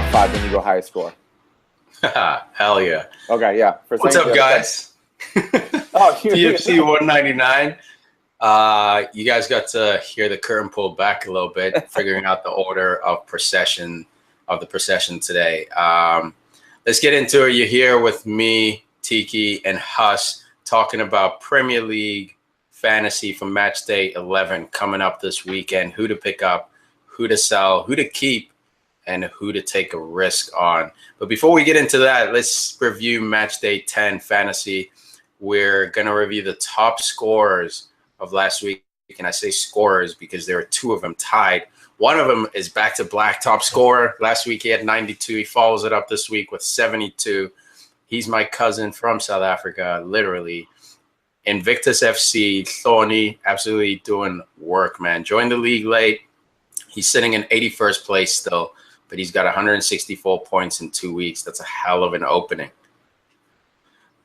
top 5, then you go highest score. Hell yeah. Okay, yeah. What's up, guys? PFC 199. You guys got to hear the curtain pull back a little bit, figuring out the order of the procession today. Let's get into it. You're here with me, Tiki, and Huss, talking about Premier League fantasy for matchday 11 coming up this weekend. Who to pick up, who to sell, who to keep, and who to take a risk on. But before we get into that, let's review matchday 10 fantasy. We're going to review the top scorers of last week. And I say scorers because there are 2 of them tied. One of them is back-to-back top scorer. Last week he had 92. He follows it up this week with 72. He's my cousin from South Africa, literally. Invictus FC, Thorny, absolutely doing work, man. Joined the league late. He's sitting in 81st place still, but he's got 164 points in 2 weeks. That's a hell of an opening.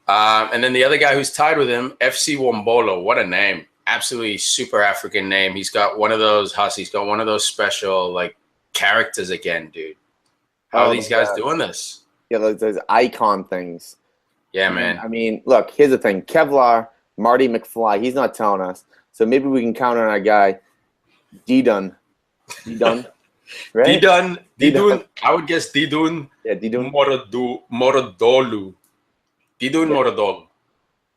And then the other guy who's tied with him, FC Wombolo. What a name. Absolutely super African name. He's got one of those, Huss, he's got one of those special, like, characters again, dude. How are these guys doing this? Yeah, those icon things. Yeah, man. I mean, look, here's the thing. Kevlar, Marty McFly, he's not telling us. So maybe we can count on our guy, D-Dun. D-Dun. Right? D-Dun. I would guess D-Dun. Yeah, D-Dun. Morodolu. D-Dun Morodolu.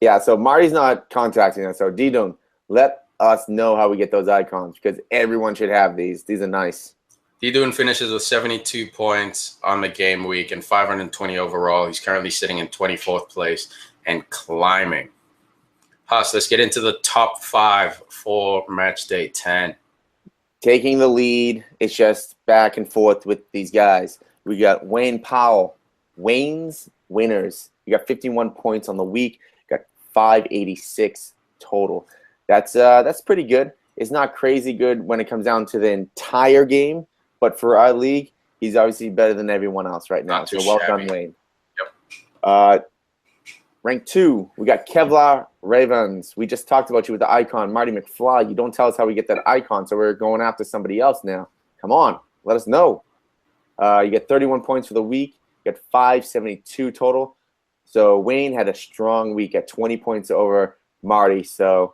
Yeah, so Marty's not contacting us. So D-Dun, let us know how we get those icons because everyone should have these. These are nice. D-Dun finishes with 72 points on the game week and 520 overall. He's currently sitting in 24th place and climbing. Huss, let's get into the top 5 for match day 10. Taking the lead, it's just back and forth with these guys. We got Wayne Powell. Wayne's winners. You got 51 points on the week. Got 586 total. That's pretty good. It's not crazy good when it comes down to the entire game, but for our league, he's obviously better than everyone else right now. So well done, Wayne. Yep. Rank 2, we got Kevlar Ravens. We just talked about you with the icon, Marty McFly. You don't tell us how we get that icon, so we're going after somebody else now. Come on, let us know. You get 31 points for the week. You got 572 total. So Wayne had a strong week at 20 points over Marty. So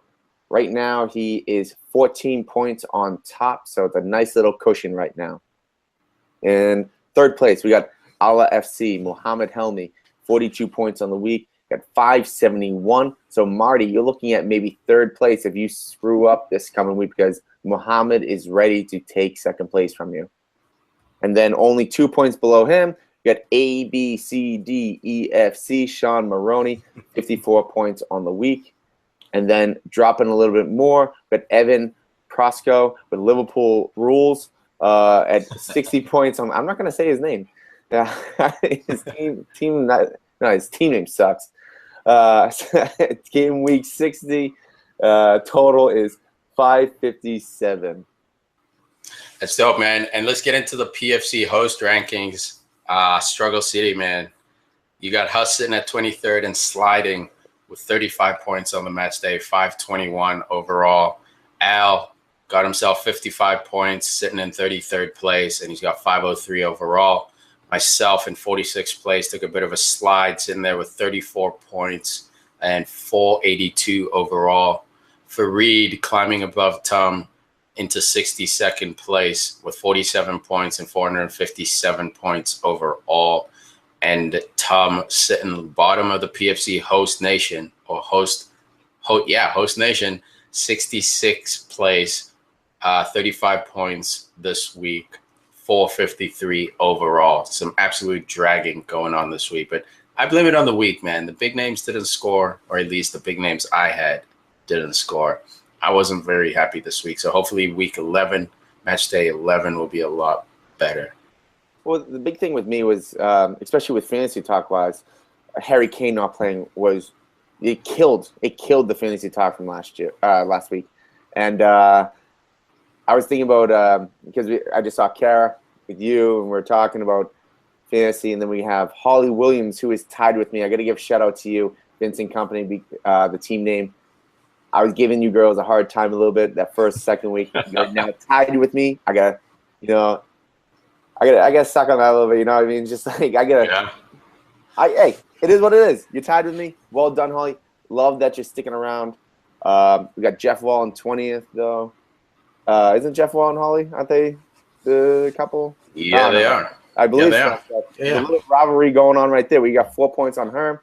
right now he is 14 points on top. So it's a nice little cushion right now. In 3rd place, we got Allah FC, Mohammed Helmi, 42 points on the week. Got 571. So Marty, you're looking at maybe 3rd place if you screw up this coming week because Mohammed is ready to take 2nd place from you. And then only 2 points below him, you got A, B, C, D, E, F, C, Sean Maroney, 54 points on the week. And then dropping a little bit more, but Evan Prosco with Liverpool Rules at 60 points. I'm not going to say his name. His team name sucks. Game week 60 total is 557. That's dope, man. And let's get into the PFC host rankings. Struggle City, man. You got Huss sitting at 23rd and sliding with 35 points on the match day, 521 overall. Al got himself 55 points, sitting in 33rd place, and he's got 503 overall. Myself in 46th place took a bit of a slide, sitting there with 34 points and 482 overall. Fareed climbing above Tom into 62nd place with 47 points and 457 points overall. And Tom sitting at the bottom of the PFC host nation, or host nation, 66th place, 35 points this week. 453 overall. Some absolute dragging going on this week. But I blame it on the week, man. The big names didn't score, or at least the big names I had didn't score. I wasn't very happy this week. So hopefully week 11, match day 11 will be a lot better. Well, the big thing with me was, especially with fantasy talk-wise, Harry Kane not playing it killed the fantasy talk from last week. And I was thinking about, because I just saw Kara with you, and we're talking about fantasy, and then we have Holly Williams, who is tied with me. I got to give a shout out to you, Vincent Company, the team name. I was giving you girls a hard time a little bit that 1st, 2nd week. You're now tied with me. I got, I gotta suck on that a little bit. You know what I mean? Just like I gotta. Yeah. Hey, it is what it is. You're tied with me. Well done, Holly. Love that you're sticking around. We got Jeff Wall in 20th though. Isn't Jeff Wall and Holly? Aren't they the couple? Yeah, they are. I believe yeah, so. Yeah. There's a little rivalry going on right there. We got 4 points on her.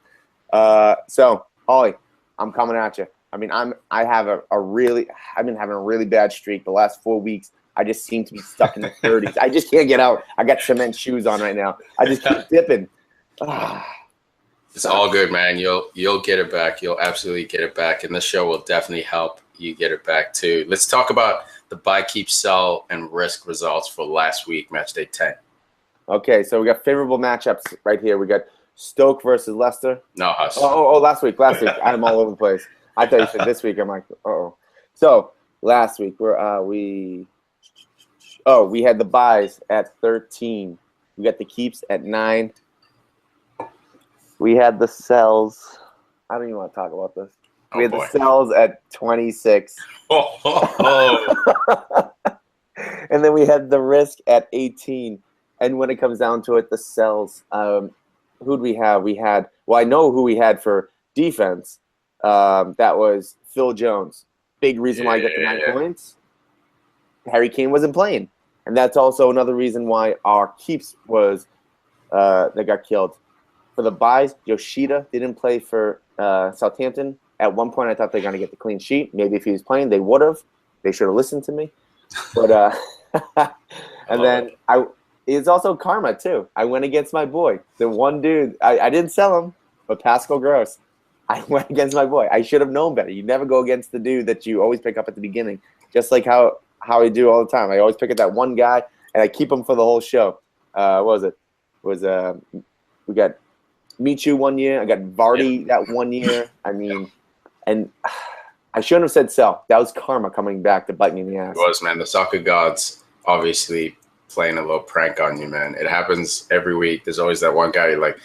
So Holly, I'm coming at you. I mean, I've been having a really bad streak the last 4 weeks. I just seem to be stuck in the 30s. I just can't get out. I got cement shoes on right now. I just keep dipping. It's all good, man. You'll get it back. You'll absolutely get it back, and this show will definitely help you get it back too. Let's talk about the buy, keep, sell, and risk results for last week, match day 10. Okay, so we got favorable matchups right here. We got Stoke versus Leicester. No, Huss. Oh, last week. I'm all over the place. I thought you said this week. I'm like, uh-oh. So last week we had the buys at 13. We got the keeps at 9. We had the sells. I don't even want to talk about this. We had the sells at 26. And then we had the risk at 18. And when it comes down to it, the sells, who'd we have? I know who we had for defense. That was Phil Jones. Big reason why I got the 9 points. Harry Kane wasn't playing. And that's also another reason why our keeps was they got killed. For the buys, Yoshida didn't play for Southampton. At one point, I thought they were going to get the clean sheet. Maybe if he was playing, they would have. They should have listened to me. But and then it's also karma too. I went against my boy, the one dude. I didn't sell him, but Pascal Gross. I went against my boy. I should have known better. You never go against the dude that you always pick up at the beginning, just like how I do all the time. I always pick up that one guy and I keep him for the whole show. What was it? We got Michu 1 year. I got Vardy that 1 year. I mean, and I shouldn't have said sell. That was karma coming back to bite me in the ass. It was, man. The soccer gods obviously playing a little prank on you, man. It happens every week. There's always that one guy you're like,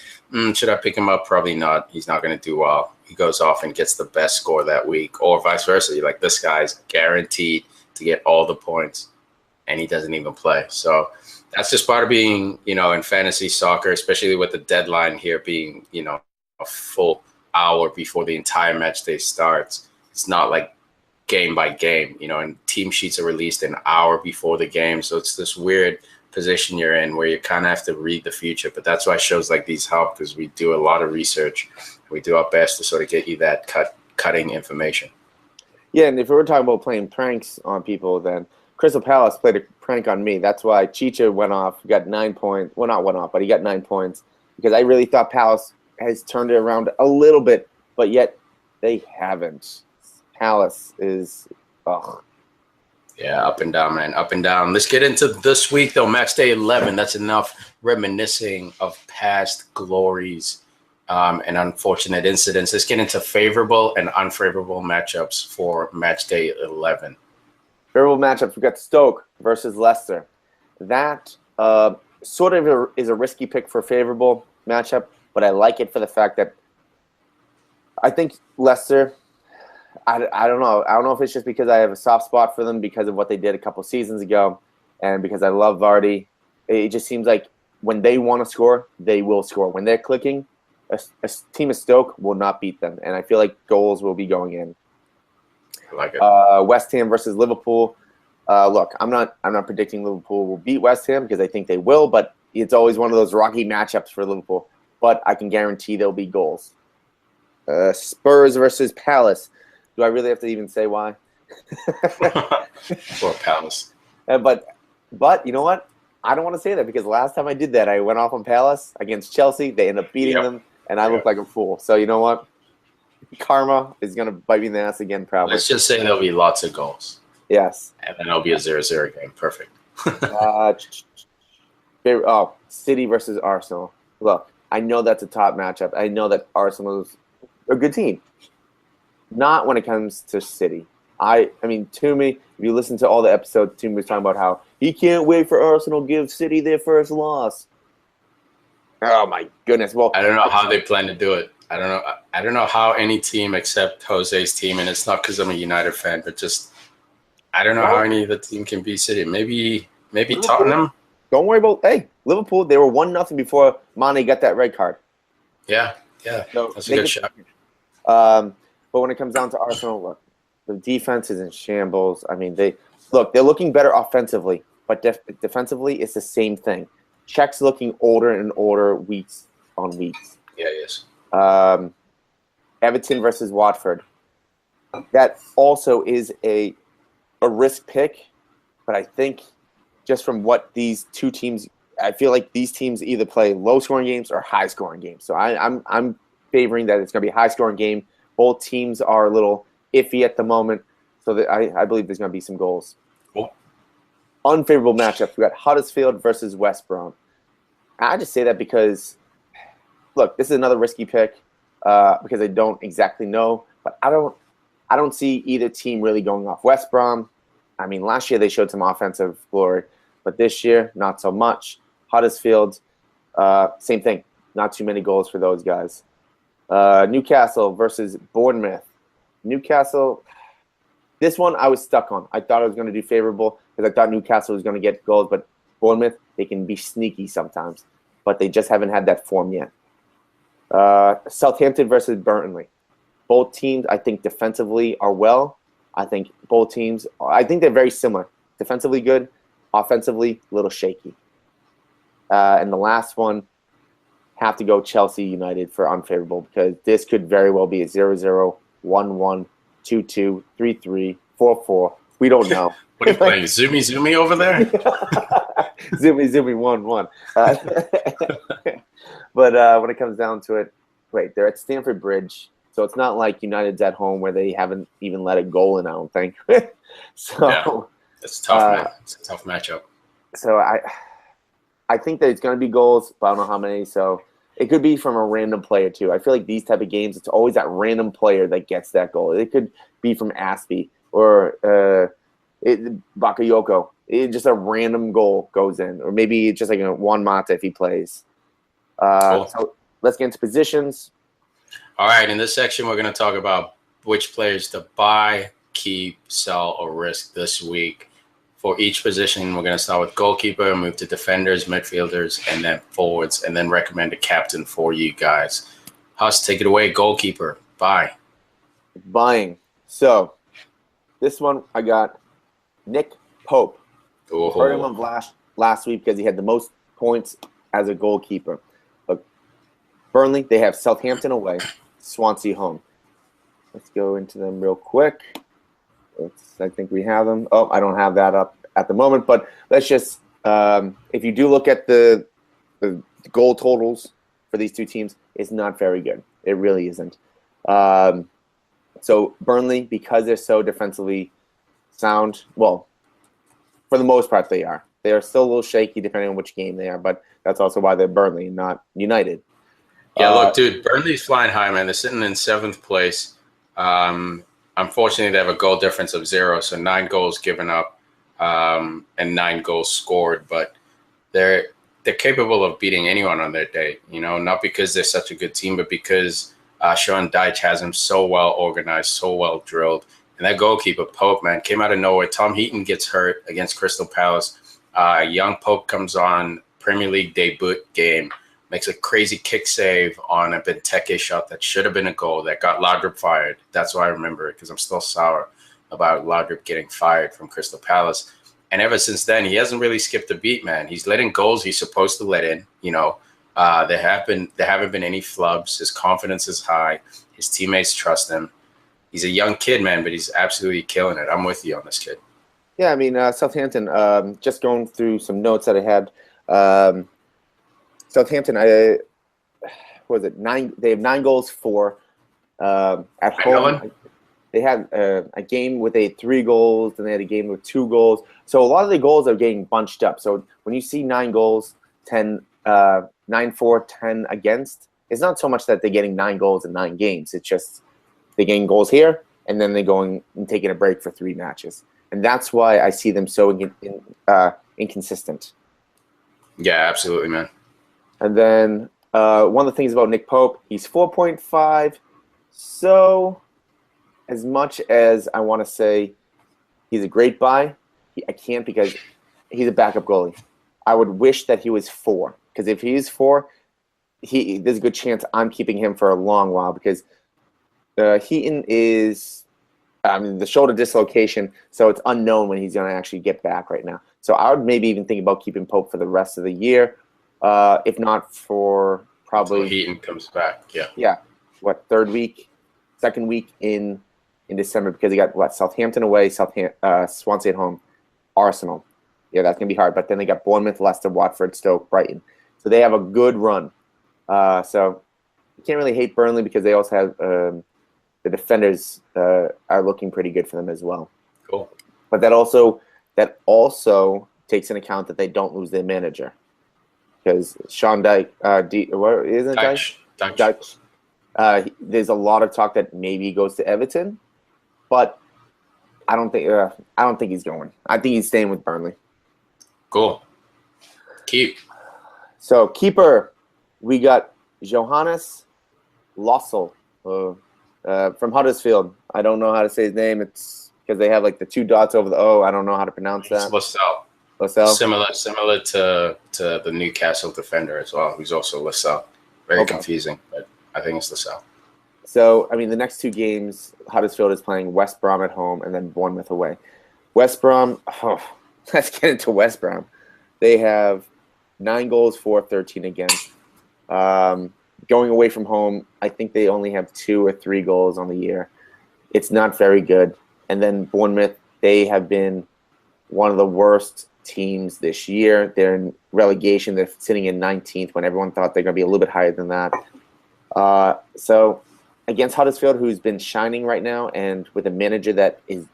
should I pick him up? Probably not. He's not going to do well. He goes off and gets the best score that week, or vice versa. You're like, this guy's guaranteed to get all the points, and he doesn't even play. So that's just part of being, in fantasy soccer, especially with the deadline here being, a full hour before the entire match day starts. It's not like game by game, and team sheets are released an hour before the game. So it's this weird position you're in where you kind of have to read the future. But that's why shows like these help, because we do a lot of research. We do our best to sort of get you that cutting information. Yeah, and if we were talking about playing pranks on people, then Crystal Palace played a prank on me. That's why Chicha went off, got 9 points. Well, not went off, but he got 9 points because I really thought Palace has turned it around a little bit, but yet they haven't. Palace is, Yeah, up and down, man, up and down. Let's get into this week, though. Match day 11. That's enough reminiscing of past glories and unfortunate incidents. Let's get into favorable and unfavorable matchups for match day 11. Favorable matchups. We got Stoke versus Leicester. That sort of is a risky pick for favorable matchup, but I like it for the fact that I think Leicester. I don't know. I don't know if it's just because I have a soft spot for them because of what they did a couple seasons ago, and because I love Vardy. It just seems like when they want to score, they will score. When they're clicking, a team of Stoke will not beat them, and I feel like goals will be going in. I like it. West Ham versus Liverpool. Look, I'm not predicting Liverpool will beat West Ham because I think they will, but it's always one of those rocky matchups for Liverpool. But I can guarantee there'll be goals. Spurs versus Palace. Do I really have to even say why? Poor Palace. But you know what? I don't want to say that because last time I did that, I went off on Palace against Chelsea. They ended up beating them, and I looked like a fool. So you know what? Karma is going to bite me in the ass again, probably. Let's just say there'll be lots of goals. Yes. And then it'll be a 0-0 game. Perfect. City versus Arsenal. Look, I know that's a top matchup. I know that Arsenal is a good team. Not when it comes to City. I mean, Toomey, if you listen to all the episodes, Toomey was talking about how he can't wait for Arsenal to give City their first loss. Oh, my goodness. Well, I don't know how they plan to do it. I don't know how any team except Jose's team, and it's not because I'm a United fan, but just I don't know how any of the team can beat City. Maybe Tottenham. don't worry about, hey, Liverpool, they were 1-0 before Mane got that red card. Yeah, So that's a good shot. But when it comes down to Arsenal, look, the defense is in shambles. I mean, they're looking better offensively, but defensively, it's the same thing. Czech's looking older and older weeks on weeks. Yeah, yes. Everton versus Watford. That also is a risk pick, but I think just from what these two teams, I feel like these teams either play low-scoring games or high-scoring games. So I'm favoring that it's going to be a high-scoring game. Both teams are a little iffy at the moment, so that I believe there's going to be some goals. Cool. Unfavorable matchups. We got Huddersfield versus West Brom. I just say that because, look, this is another risky pick because I don't exactly know, but I don't see either team really going off. West Brom, I mean, last year they showed some offensive glory, but this year, not so much. Huddersfield, same thing. Not too many goals for those guys. Newcastle versus Bournemouth. Newcastle, this one I was stuck on. I thought I was going to do favorable because I thought Newcastle was going to get goals, but Bournemouth, they can be sneaky sometimes, but they just haven't had that form yet. Southampton versus Burnley. Both teams, I think, defensively are well. I think both teams, I think they're very similar. Defensively good, offensively a little shaky. And the last one, have to go Chelsea United for unfavorable because this could very well be a 0-0, 1-1, 2-2, 3-3, 4-4. We don't know. What are you playing? Zoomy over there? Zoomy 1-1. But when it comes down to it, wait, they're at Stamford Bridge. So it's not like United's at home where they haven't even let a goal in, I don't think. So yeah, it's tough, man. It's a tough matchup. So I think that it's going to be goals, but I don't know how many. So it could be from a random player too. I feel like these type of games, it's always that random player that gets that goal. It could be from Aspie or Bakayoko. Just a random goal goes in, or maybe just like Juan Mata if he plays. Cool. So let's get into positions. All right, in this section, we're going to talk about which players to buy, keep, sell, or risk this week. For each position, we're going to start with goalkeeper, move to defenders, midfielders, and then forwards, and then recommend a captain for you guys. Huss, take it away. Goalkeeper, buy. Buying. So this one, I got Nick Pope. Ooh. Heard him of last week because he had the most points as a goalkeeper. But Burnley, they have Southampton away, Swansea home. Let's go into them real quick. I think we have them. Oh, I don't have that up at the moment, but let's just if you do look at the goal totals for these two teams, it's not very good. It really isn't. So Burnley, because they're so defensively sound, well, for the most part they are. They are still a little shaky depending on which game they are, but that's also why they're Burnley and not United. Yeah, look, dude, Burnley's flying high, man. They're sitting in 7th place. Unfortunately, they have a goal difference of 0, so 9 goals given up and 9 goals scored. But they're capable of beating anyone on their day, not because they're such a good team, but because Sean Dyche has them so well organized, so well drilled. And that goalkeeper, Pope, man, came out of nowhere. Tom Heaton gets hurt against Crystal Palace. Young Pope comes on, Premier League debut game, makes a crazy kick save on a Benteke shot that should have been a goal that got Laudrup fired. That's why I remember it, because I'm still sour about Laudrup getting fired from Crystal Palace. And ever since then, he hasn't really skipped a beat, man. He's letting goals he's supposed to let in. There haven't been any flubs. His confidence is high. His teammates trust him. He's a young kid, man, but he's absolutely killing it. I'm with you on this kid. Yeah, I mean, Southampton, just going through some notes that I had. Southampton, was it 9? They have 9 goals for at home. They had a game with 3 goals, and they had a game with 2 goals. So a lot of the goals are getting bunched up. So when you see 9 goals, 9-4, 10 against, it's not so much that they're getting 9 goals in 9 games. It's just they're getting goals here, and then they're going and taking a break for 3 matches. And that's why I see them so inconsistent. Yeah, absolutely, man. And then one of the things about Nick Pope, he's 4.5. So as much as I want to say he's a great buy, I can't because he's a backup goalie. I would wish that he was 4, because if he's 4, there's a good chance I'm keeping him for a long while, because Heaton is, the shoulder dislocation, so it's unknown when he's going to actually get back right now. So I would maybe even think about keeping Pope for the rest of the year, if not for probably until Heaton comes back. Yeah. Yeah. What, second week in December, because they got Southampton away, Swansea at home, Arsenal. Yeah, that's gonna be hard. But then they got Bournemouth, Leicester, Watford, Stoke, Brighton. So they have a good run. So you can't really hate Burnley because they also have the defenders are looking pretty good for them as well. Cool. But that also takes into account that they don't lose their manager, because Sean Dyche, what isn't it? Dyche. There's a lot of talk that maybe he goes to Everton, but I don't think he's going. I think he's staying with Burnley. Cool. So keeper, we got Johannes Lossell from Huddersfield. I don't know how to say his name. It's because they have like the 2 dots over the O. I don't know how to pronounce that. Lascelles. Similar to the Newcastle defender as well, who's also Lascelles. Very confusing, but I think it's Lascelles. So, the next 2 games, Huddersfield is playing West Brom at home and then Bournemouth away. West Brom, let's get into West Brom. They have 9 goals for, 13 against. Going away from home, I think they only have 2 or 3 goals on the year. It's not very good. And then Bournemouth, they have been one of the worst teams this year. They're in relegation. They're sitting in 19th when everyone thought they're going to be a little bit higher than that. So against Huddersfield, who's been shining right now, and with a manager that is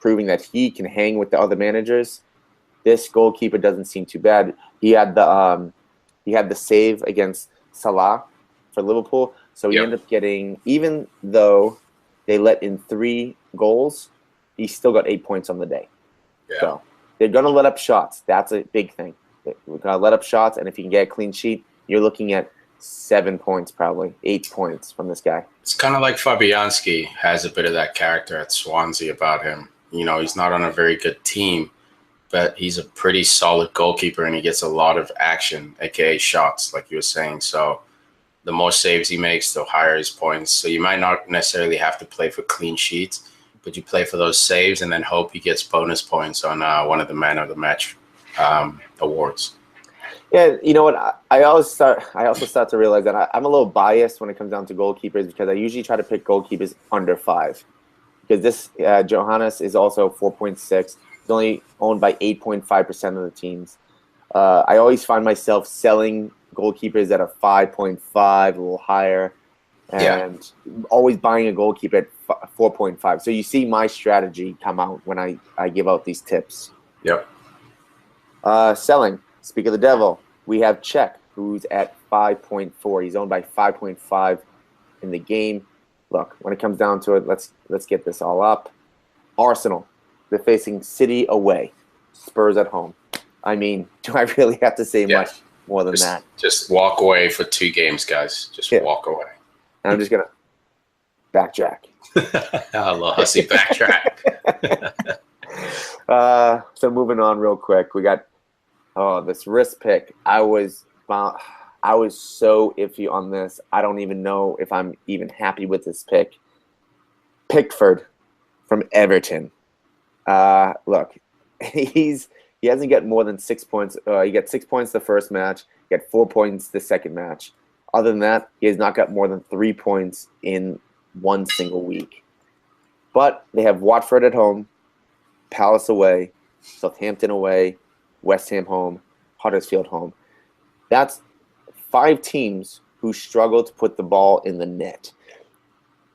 proving that he can hang with the other managers, this goalkeeper doesn't seem too bad. He had the save against Salah for Liverpool, so he ended up getting, even though they let in 3 goals, he still got 8 points on the day. Yeah. So they're going to let up shots. That's a big thing. We're going to let up shots, and if you can get a clean sheet, you're looking at 7 points, probably 8 points from this guy. It's kind of like Fabianski has a bit of that character at Swansea about him. He's not on a very good team, but he's a pretty solid goalkeeper, and he gets a lot of action, aka shots, like you were saying. So the more saves he makes, the higher his points. So you might not necessarily have to play for clean sheets, but you play for those saves and then hope he gets bonus points on one of the man of the match awards. Yeah, you know what? I also start to realize that I'm a little biased when it comes down to goalkeepers, because I usually try to pick goalkeepers under 5. Because this Johannes is also 4.6. He's only owned by 8.5% of the teams. I always find myself selling goalkeepers that are 5.5, a little higher, and always buying a goalkeeper at 4.5. So you see my strategy come out when I give out these tips. Yep. Selling. Speak of the devil. We have Czech, who's at 5.4. He's owned by 5.5 in the game. Look, when it comes down to it, let's get this all up. Arsenal, they're facing City away, Spurs at home. Do I really have to say much more than that? Just walk away for 2 games, guys. Just walk away. And I'm just going to backtrack. A little Hussy backtrack. So moving on real quick, we got this wrist pick. I was so iffy on this. I don't even know if I'm even happy with this pick. Pickford from Everton. Look, he hasn't got more than 6 points. He got 6 points the first match. He got 4 points the second match. Other than that, he has not got more than 3 points in one single week. But they have Watford at home, Palace away, Southampton away, West Ham home, Huddersfield home. That's 5 teams who struggle to put the ball in the net.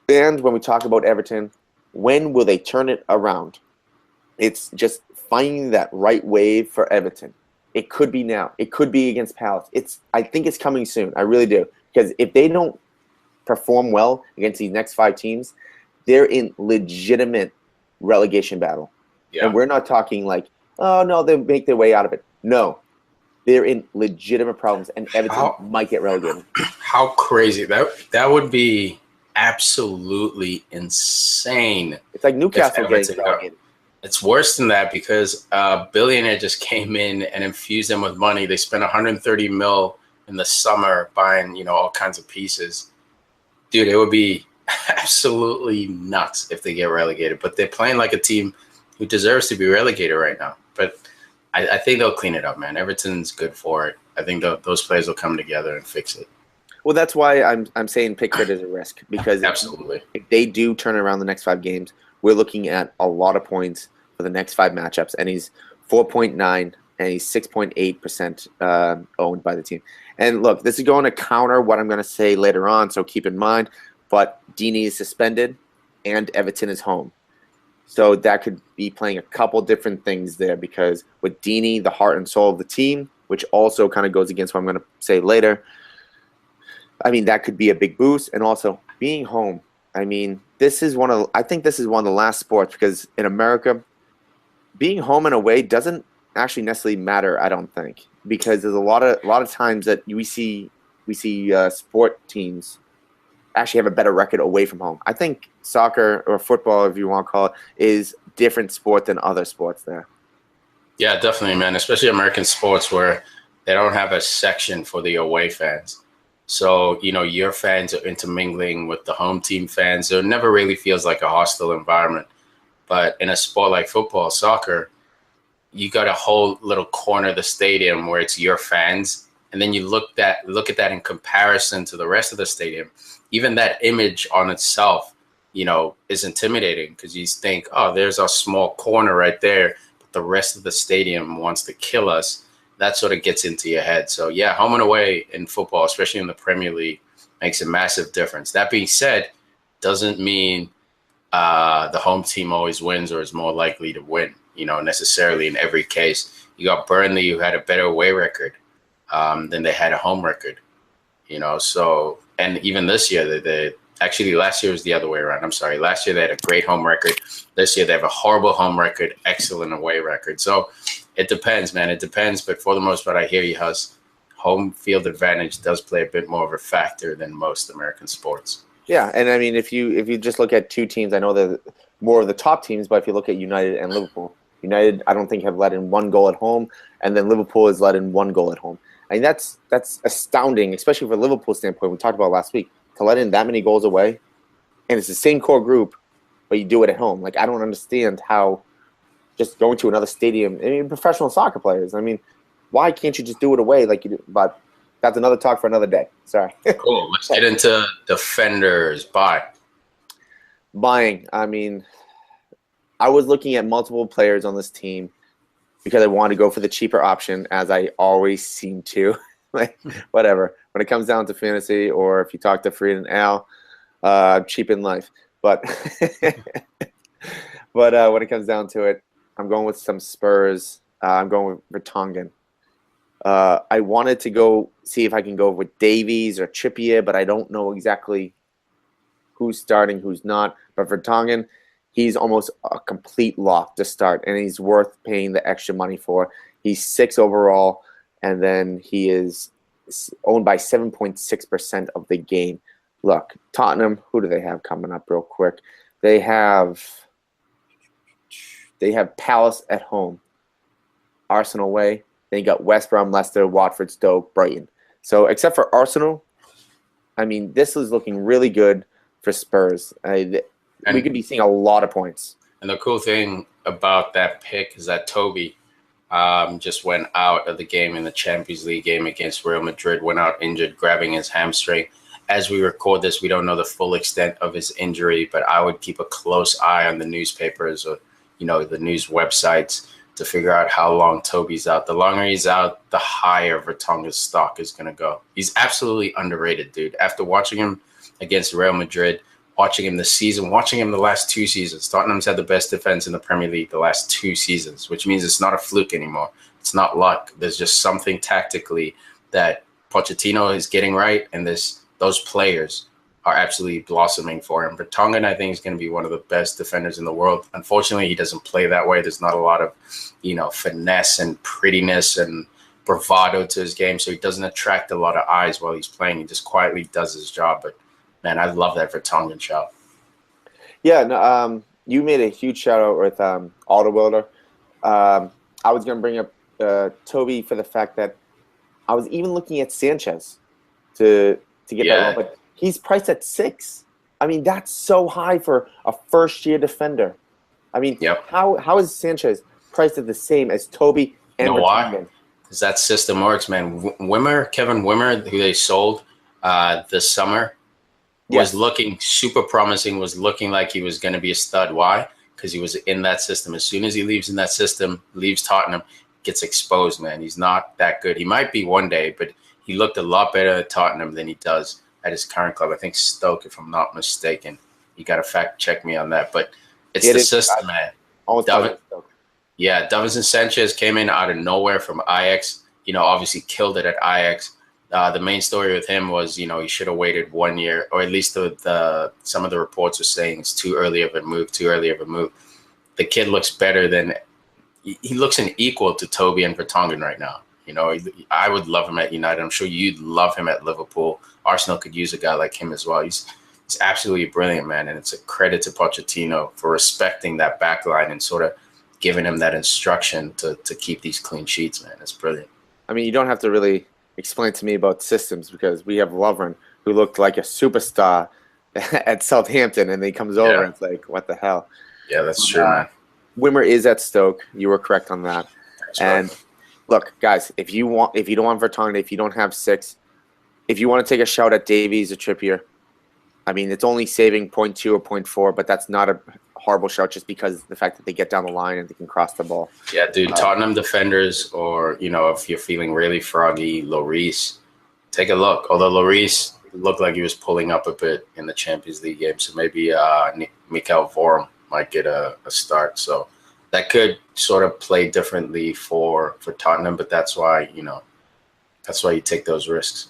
And when we talk about Everton, when will they turn it around? It's just finding that right wave for Everton. It could be now. It could be against Palace. I think it's coming soon. I really do. Because if they don't perform well against these next 5 teams, they're in legitimate relegation battle. Yeah. And we're not talking like, oh, no, they'll make their way out of it. No. They're in legitimate problems, and Everton might get relegated. How crazy. That would be absolutely insane. It's like Newcastle getting relegated. It's worse than that because a billionaire just came in and infused them with money. They spent 130 mil in the summer buying, all kinds of pieces. Dude, it would be absolutely nuts if they get relegated. But they're playing like a team who deserves to be relegated right now. But I think they'll clean it up, man. Everton's good for it. I think those players will come together and fix it. Well, that's why I'm saying Pickford is a risk, because Absolutely. if they do turn around the next 5 games, we're looking at a lot of points for the next 5 matchups, and he's 4.9 and he's 6.8% owned by the team. And look, this is going to counter what I'm going to say later on, so keep in mind. But Deeney is suspended, and Everton is home. So that could be playing a couple different things there, because with Deeney, the heart and soul of the team, which also kind of goes against what I'm going to say later, I mean, that could be a big boost. And also being home. I mean, I think this is one of the last sports, because in America, being home and away doesn't actually necessarily matter, I don't think, because there's a lot of times that we see sport teams actually have a better record away from home. I think soccer or football, if you want to call it, is different sport than other sports there. Yeah, definitely, man, especially American sports where they don't have a section for the away fans. So, your fans are intermingling with the home team fans. So it never really feels like a hostile environment. But in a sport like football, soccer, you got a whole little corner of the stadium where it's your fans. And then you look at that in comparison to the rest of the stadium. Even that image on itself, is intimidating, because you think, oh, there's a small corner right there, but the rest of the stadium wants to kill us. That sort of gets into your head. So, yeah, home and away in football, especially in the Premier League, makes a massive difference. That being said, doesn't mean the home team always wins or is more likely to win, necessarily in every case. You got Burnley, who had a better away record than they had a home record, So, and even this year, actually last year was the other way around. I'm sorry. Last year they had a great home record. This year they have a horrible home record, excellent away record. So it depends, man. It depends. But for the most part, I hear you, Huss. Home field advantage does play a bit more of a factor than most American sports. Yeah, and I mean, if you just look at 2 teams, I know they're more of the top teams, but if you look at United and Liverpool, United, I don't think, have let in 1 goal at home, and then Liverpool has let in 1 goal at home. I mean, that's astounding, especially from Liverpool's standpoint. We talked about last week, to let in that many goals away, and it's the same core group, but you do it at home. Like, I don't understand how just going to another stadium. I mean, professional soccer players. I mean, why can't you just do it away like you do? But that's another talk for another day. Sorry. Cool. Let's get into defenders. Buying. I mean, I was looking at multiple players on this team because I wanted to go for the cheaper option, as I always seem to. Like, whatever. When it comes down to fantasy, or if you talk to Fried and Al, cheap in life. But when it comes down to it, I'm going with some Spurs. I'm going with Vertonghen. I wanted to go see if I can go with Davies or Trippier, but I don't know exactly who's starting, who's not. But Vertonghen, he's almost a complete lock to start, and he's worth paying the extra money for. He's 6 overall, and then he is owned by 7.6% of the game. Look, Tottenham, who do they have coming up real quick? They have Palace at home, Arsenal away. Then you got West Brom, Leicester, Watford, Stoke, Brighton. So except for Arsenal, I mean, this is looking really good for Spurs. We could be seeing a lot of points. And the cool thing about that pick is that Toby just went out of the game in the Champions League game against Real Madrid, went out injured, grabbing his hamstring. As we record this, we don't know the full extent of his injury, but I would keep a close eye on the newspapers or, the news websites to figure out how long Toby's out. The longer he's out, the higher Vertonghen's stock is going to go. He's absolutely underrated, dude. After watching him against Real Madrid, watching him this season, watching him the last 2 seasons, Tottenham's had the best defense in the Premier League the last 2 seasons, which means it's not a fluke anymore. It's not luck. There's just something tactically that Pochettino is getting right, and those players are absolutely blossoming for him. Vertonghen, I think, is going to be one of the best defenders in the world. Unfortunately, he doesn't play that way. There's not a lot of, finesse and prettiness and bravado to his game, so he doesn't attract a lot of eyes while he's playing. He just quietly does his job. But, man, I love that Vertonghen shot. Yeah, no, you made a huge shout out with Alder Wilder. I was going to bring up Toby for the fact that I was even looking at Sanchez to get that low, but he's priced at 6. I mean, that's so high for a first-year defender. I mean, how is Sanchez priced at the same as Toby and You know Vertonghen? why? Because that system works, man. Kevin Wimmer, who they sold this summer, was looking super promising, was looking like he was going to be a stud. Why? Because he was in that system. As soon as he leaves in that system, leaves Tottenham, gets exposed, man. He's not that good. He might be one day, but he looked a lot better at Tottenham than he does at his current club. I think Stoke, if I'm not mistaken. You got to fact check me on that. But it's the system, man. Davinson Sanchez came in out of nowhere from Ajax. Obviously killed it at Ajax. The main story with him was, he should have waited 1 year, or at least some of the reports were saying it's too early of a move. The kid looks better than he looks an equal to Toby and Vertonghen right now. I would love him at United. I'm sure you'd love him at Liverpool. Arsenal could use a guy like him as well. He's absolutely brilliant, man, and it's a credit to Pochettino for respecting that back line and sort of giving him that instruction to keep these clean sheets, man. It's brilliant. I mean, you don't have to really explain to me about systems because we have Lovren, who looked like a superstar at Southampton, and then he comes over and it's like, what the hell? Yeah, that's true, man. Wimmer is at Stoke. You were correct on that. And look, guys, if you don't want Vertonghen, if you don't have 6, if you want to take a shot at Davies or Trippier, I mean, it's only saving 0.2 or 0.4, but that's not a horrible shot just because the fact that they get down the line and they can cross the ball. Yeah, dude, Tottenham defenders, or, if you're feeling really froggy, Lloris, take a look. Although Lloris looked like he was pulling up a bit in the Champions League game, so maybe Mikel Vorum might get a start. So that could sort of play differently for Tottenham, but that's why you take those risks.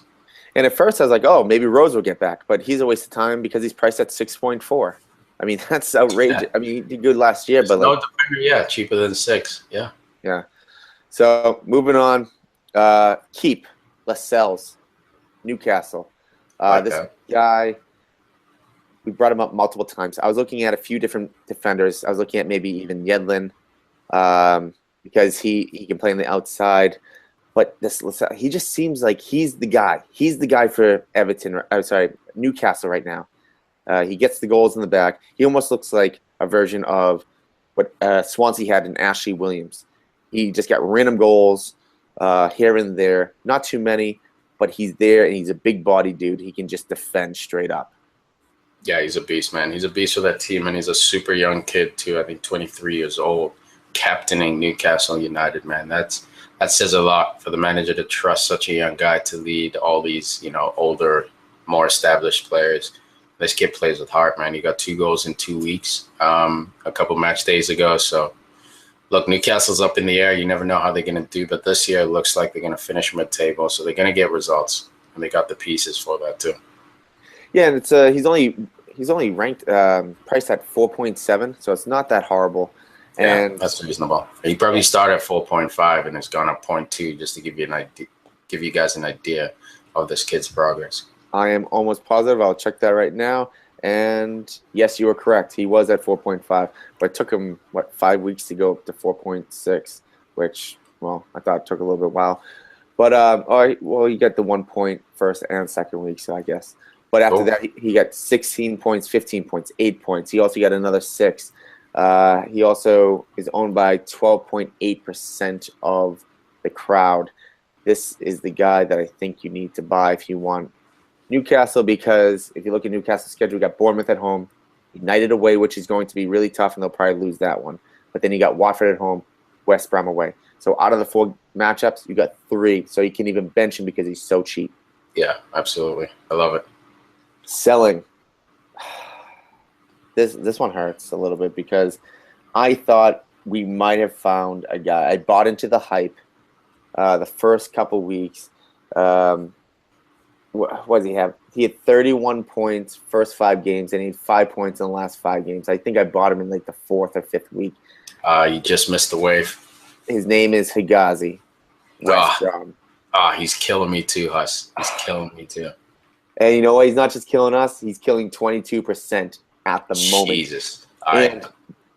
And at first I was like, oh, maybe Rose will get back, but he's a waste of time because he's priced at 6.4. I mean, that's outrageous. Yeah. I mean, he did good last year, but cheaper than 6. Yeah. Yeah. So moving on, Keep Lascelles, Newcastle. This guy, we brought him up multiple times. I was looking at a few different defenders. I was looking at maybe even Yedlin because he can play on the outside. But he just seems like he's the guy. He's the guy for Newcastle right now. He gets the goals in the back. He almost looks like a version of what Swansea had in Ashley Williams. He just got random goals here and there. Not too many, but he's there, and he's a big body dude. He can just defend straight up. Yeah, he's a beast, man. He's a beast for that team, and he's a super young kid, too. I think 23 years old, captaining Newcastle United, man. That says a lot for the manager to trust such a young guy to lead all these, older, more established players. This kid plays with heart, man. He got 2 goals in 2 weeks, a couple match days ago. So, look, Newcastle's up in the air. You never know how they're going to do, but this year it looks like they're going to finish mid-table, so they're going to get results, and they got the pieces for that too. Yeah, and it's he's only ranked priced at 4.7, so it's not that horrible. Yeah, and that's reasonable. He probably started at 4.5 and it's gone up 0.2 just to give you guys an idea of this kid's progress. I am almost positive. I'll check that right now. And yes, you were correct. He was at 4.5, but it took him 5 weeks to go up to 4.6, which I thought it took a little bit while. But you get the 1 point first and second week, so I guess. But after that, he got 16 points, 15 points, 8 points. He also got another 6. He also is owned by 12.8% of the crowd. This is the guy that I think you need to buy if you want Newcastle, because if you look at Newcastle's schedule, we got Bournemouth at home, United away, which is going to be really tough, and they'll probably lose that one. But then you got Watford at home, West Brom away. So out of the 4 matchups, you got 3. So you can even bench him because he's so cheap. Yeah, absolutely. I love it. Selling. This one hurts a little bit because I thought we might have found a guy. I bought into the hype the first couple weeks. What does he have? He had 31 points first 5 games, and he had 5 points in the last 5 games. I think I bought him in like the 4th or 5th week. You just missed the wave. His name is Higazi. He's killing me too, Huss. He's killing me too. And you know what? He's not just killing us. He's killing 22% at the moment. Jesus. And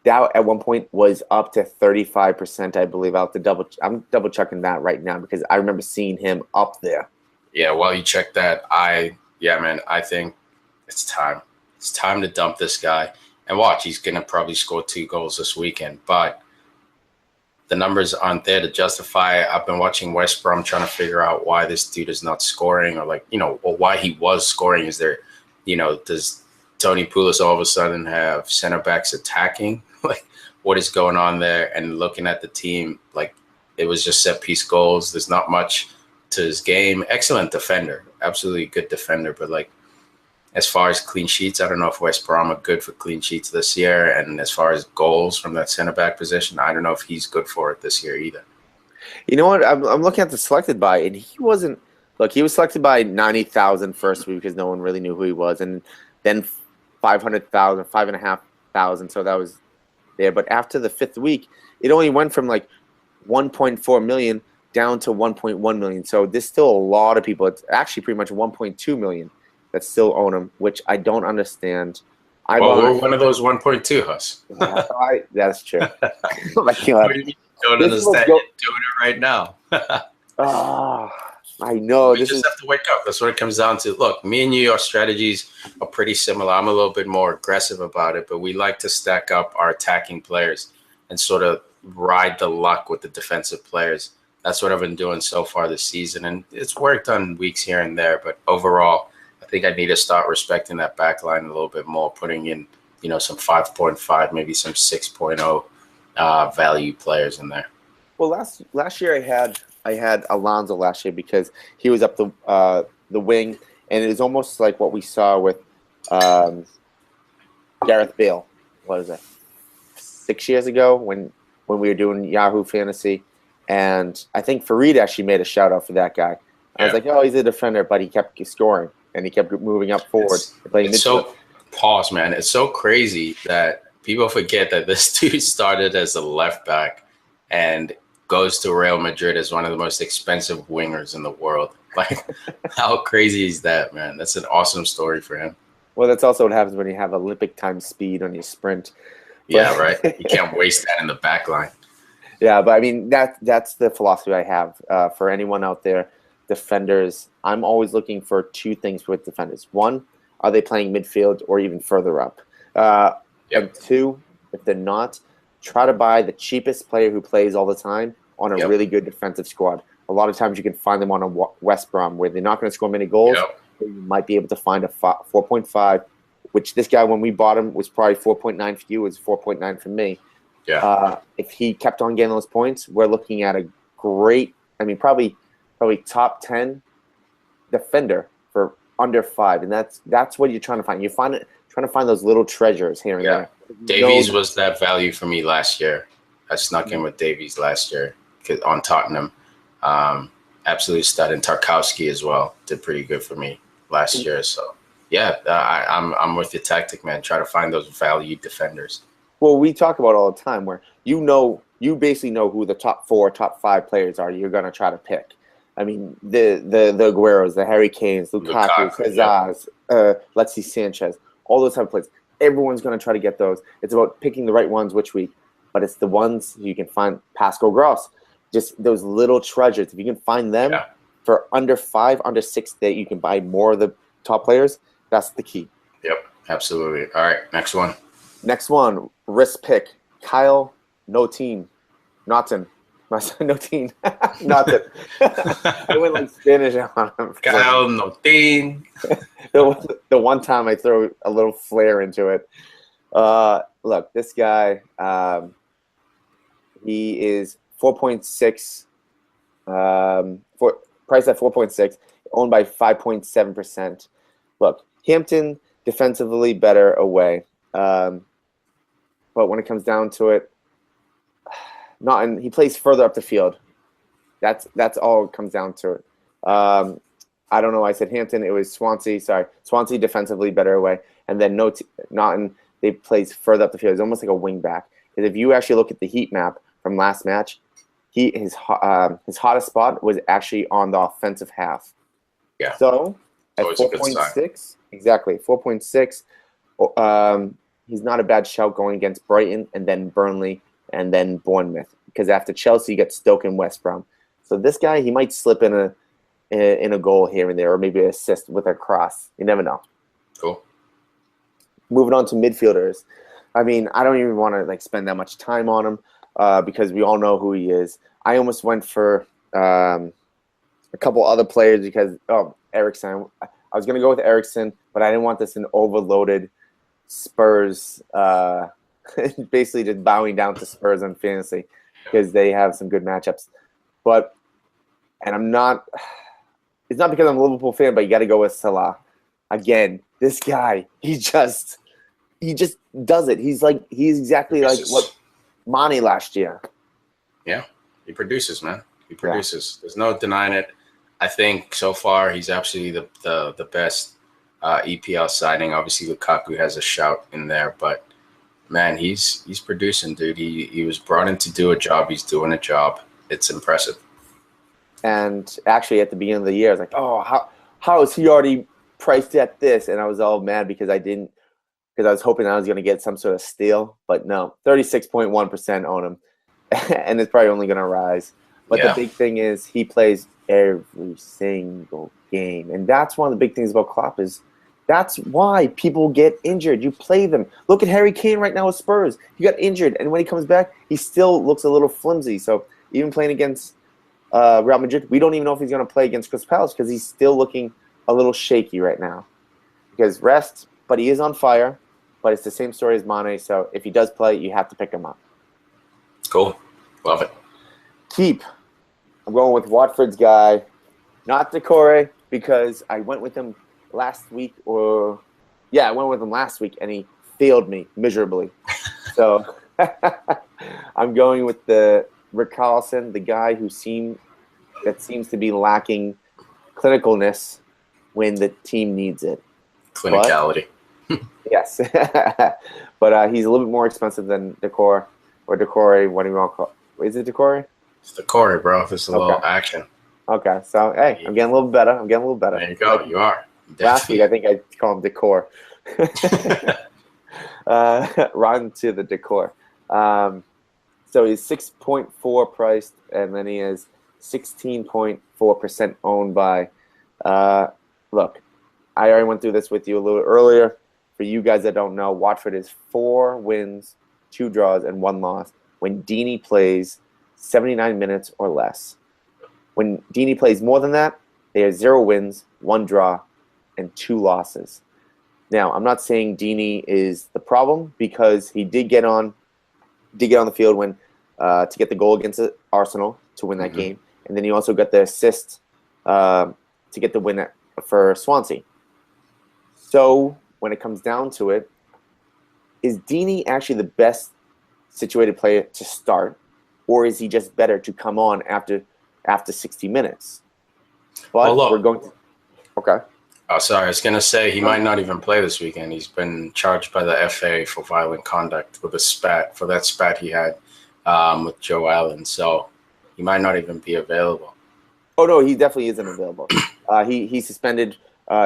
That at one point was up to 35%, I believe. I'm double checking that right now because I remember seeing him up there. Yeah, while you check that, man, I think it's time. It's time to dump this guy. And watch, he's going to probably score 2 goals this weekend. But the numbers aren't there to justify it. I've been watching West Brom trying to figure out why this dude is not scoring or or why he was scoring. Is there, does Tony Pulis all of a sudden have center backs attacking? Like, what is going on there? And looking at the team, like, it was just set piece goals. There's not much to his game. Excellent defender, absolutely good defender. But like, as far as clean sheets, I don't know if West Brom are good for clean sheets this year. And as far as goals from that center back position, I don't know if he's good for it this year either. You know what? I'm looking at the selected by, and he wasn't. Look, he was selected by 90,000 first week because no one really knew who he was, and then 500,000, 5,500. So that was there. But after the 5th week, it only went from like 1.4 million down to 1.1 million. So there's still a lot of people. It's actually pretty much 1.2 million that still own him, which I don't understand. We're one of those 1.2, Huss. That's true. Oh my God. What do you mean you don't understand? You're doing it right now. I know. We just have to wake up. That's what it comes down to. Look, me and you, our strategies are pretty similar. I'm a little bit more aggressive about it, but we like to stack up our attacking players and sort of ride the luck with the defensive players. That's what I've been doing so far this season, and it's worked on weeks here and there. But overall, I think I need to start respecting that back line a little bit more, putting in, some 5.5, maybe some 6.0 value players in there. Well, last year I had Alonso last year because he was up the wing, and it was almost like what we saw with Gareth Bale. What is it? 6 years ago when we were doing Yahoo Fantasy, and I think Fareed actually made a shout out for that guy. I was like, oh, he's a defender, but he kept scoring and he kept moving up forward. Pause, man. It's so crazy that people forget that this dude started as a left back and goes to Real Madrid as one of the most expensive wingers in the world. Like, how crazy is that, man? That's an awesome story for him. Well, that's also what happens when you have Olympic time speed on your sprint. Yeah, right. You can't waste that in the back line. Yeah, but I mean, that's the philosophy I have for anyone out there. Defenders, I'm always looking for 2 things with defenders. 1, are they playing midfield or even further up? And 2, if they're not, try to buy the cheapest player who plays all the time on a really good defensive squad. A lot of times you can find them on a West Brom where they're not going to score many goals. You might be able to find a 4.5, which this guy, when we bought him, was probably 4.9 for you, was 4.9 for me. Yeah. If he kept on getting those points, we're looking at a great, probably top 10 defender for under 5, and that's what you're trying to find. You're trying to find those little treasures here and there. Davies was that value for me last year. I snuck in with Davies last year on Tottenham. Absolute stud, and Tarkowski as well did pretty good for me last year. So yeah, I'm with your tactic, man. Try to find those value defenders. Well, we talk about all the time where you basically know who the top 4, top 5 players are. You're gonna try to pick. I mean, the Agueros, the Harry Kanes, Lukaku, Kazaz, Alexis Sanchez, all those type of players. Everyone's going to try to get those. It's about picking the right ones which week, but it's the ones you can find. Pascal Gross, just those little treasures. If you can find them for under 5, under 6, that you can buy more of the top players. That's the key. Yep, absolutely. All right, next one. Next one, risk pick. Kyle Naughton. Naughton. Naughton. I went like Spanish on him. Kyle Naughton. The one time I throw a little flair into it. Look, this guy, he is 4.6, priced at 4.6, owned by 5.7%. Look, Hampton defensively better away. But when it comes down to it, he plays further up the field. That's all it comes down to it. I don't know. I said Hampton. It was Swansea. Sorry, Swansea defensively better away, and then Naughton. They plays further up the field. It's almost like a wing back. Because if you actually look at the heat map from last match, his hottest spot was actually on the offensive half. Yeah. So at 4.6, exactly 4.6. he's not a bad shout going against Brighton and then Burnley and then Bournemouth, because after Chelsea you get Stoke and West Brom. So this guy, he might slip in a goal here and there, or maybe an assist with a cross. You never know. Cool. Moving on to midfielders. I mean, I don't even want to like spend that much time on him because we all know who he is. I almost went for a couple other players because Eriksen. I was going to go with Eriksen, but I didn't want this an overloaded Spurs, basically just bowing down to Spurs on fantasy because they have some good matchups. And I'm not – it's not because I'm a Liverpool fan, but you got to go with Salah. Again, this guy, he just does it. He's exactly like what Mane last year. Yeah, he produces, man. He produces. Yeah. There's no denying it. I think so far he's absolutely the best EPL signing. Obviously, Lukaku has a shout in there, but man, he's producing, dude. He was brought in to do a job. He's doing a job. It's impressive. And actually, at the beginning of the year, I was like, oh, how is he already priced at this? And I was all mad because I was hoping I was going to get some sort of steal. But no, 36.1% on him. And it's probably only going to rise. But the big thing is he plays every single game. And that's one of the big things about Klopp is that's why people get injured. You play them. Look at Harry Kane right now with Spurs. He got injured. And when he comes back, he still looks a little flimsy. So even playing against Real Madrid, we don't even know if he's going to play against Crystal Palace because he's still looking a little shaky right now. Because rest, but he is on fire. But it's the same story as Mane. So if he does play, you have to pick him up. Cool. Love it. Keep. I'm going with Watford's guy, not Decore, because I went with him last week. I went with him last week, and he failed me miserably. So I'm going with the Richarlison, the guy who seems to be lacking clinicalness when the team needs it. Clinicality. Yes. But he's a little bit more expensive than Decore, or Decore, what do you want to call it? Is it Decore? It's the Corey, bro. This is a little action. Okay, so hey, I'm getting a little better. There you go. You are. Last week, I think I called him Decor. Run to the Decor. So he's 6.4 priced, and then he is 16.4% owned by. Look, I already went through this with you a little earlier. For you guys that don't know, Watford is 4 wins, 2 draws, and 1 loss when Deeney plays 79 minutes or less. When Deeney plays more than that, they have 0 wins, 1 draw, and 2 losses. Now, I'm not saying Deeney is the problem because he did get on the field when to get the goal against Arsenal to win that game, and then he also got the assist to get the win for Swansea. So when it comes down to it, is Deeney actually the best situated player to start? Or is he just better to come on after 60 minutes? But we're going to – okay. Oh, sorry. I was going to say he might not even play this weekend. He's been charged by the FA for violent conduct with a spat, for that spat he had with Joe Allen. So he might not even be available. Oh, no, he definitely isn't available. He's suspended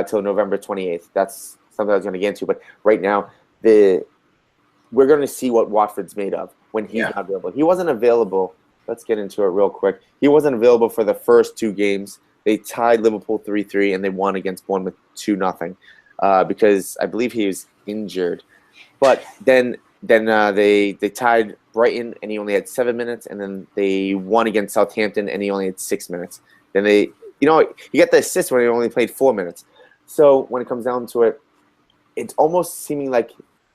till November 28th. That's something I was going to get into. But right now, we're going to see what Watford's made of when he's not available. He wasn't available. Let's get into it real quick. He wasn't available for the first 2 games. They tied Liverpool 3-3, and they won against Bournemouth 2-0 because I believe he was injured. But then they tied Brighton, and he only had 7 minutes, and then they won against Southampton, and he only had 6 minutes. Then he got the assist when he only played 4 minutes. So when it comes down to it, it's almost seeming like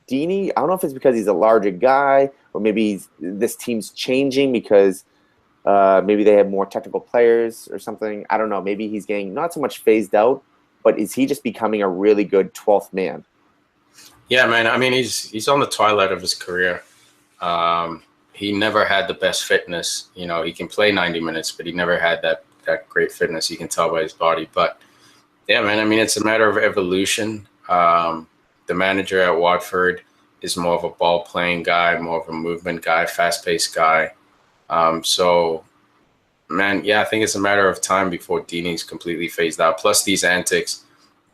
Deeney, I don't know if it's because he's a larger guy or maybe this team's changing because maybe they have more technical players or something. I don't know. Maybe he's getting not so much phased out, but is he just becoming a really good 12th man? Yeah, man. I mean, he's on the twilight of his career. He never had the best fitness. You know, he can play 90 minutes, but he never had that great fitness. You can tell by his body. But, yeah, man, I mean, it's a matter of evolution. The manager at Watford is more of a ball-playing guy, more of a movement guy, fast-paced guy. So, man, yeah, I think it's a matter of time before Deeney's completely phased out. Plus these antics,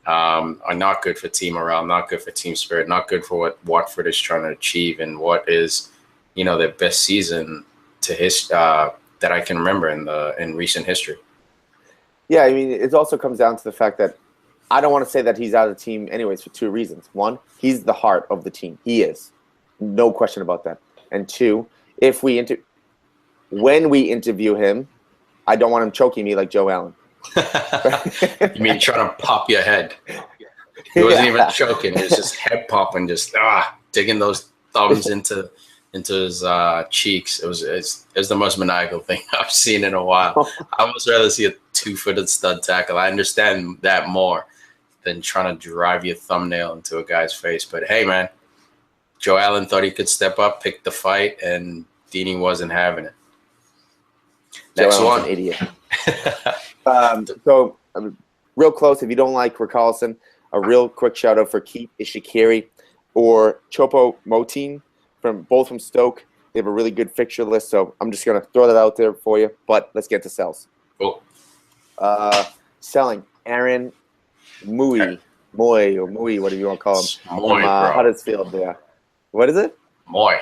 are not good for team morale, not good for team spirit, not good for what Watford is trying to achieve and what is, their best season that I can remember in recent history. Yeah, I mean, it also comes down to the fact that I don't want to say that he's out of the team anyways for two reasons. One, he's the heart of the team. He is. No question about that. And two, when we interview him, I don't want him choking me like Joe Allen. You mean trying to pop your head? He wasn't even choking. He was just head popping, just digging those thumbs into his cheeks. It was the most maniacal thing I've seen in a while. I would rather see a 2-footed stud tackle. I understand that more than trying to drive your thumbnail into a guy's face. But hey, man, Joe Allen thought he could step up, pick the fight, and Deeney wasn't having it. Next one. An idiot. So, real close, if you don't like Rickarlison, a real quick shout-out for Keith Ishikiri or Chopo Moting, both from Stoke. They have a really good fixture list, so I'm just going to throw that out there for you. But let's get to sells. Cool. Selling Aaron Moy, whatever you want to call him. Moy, from Huddersfield there. What is it? Moy.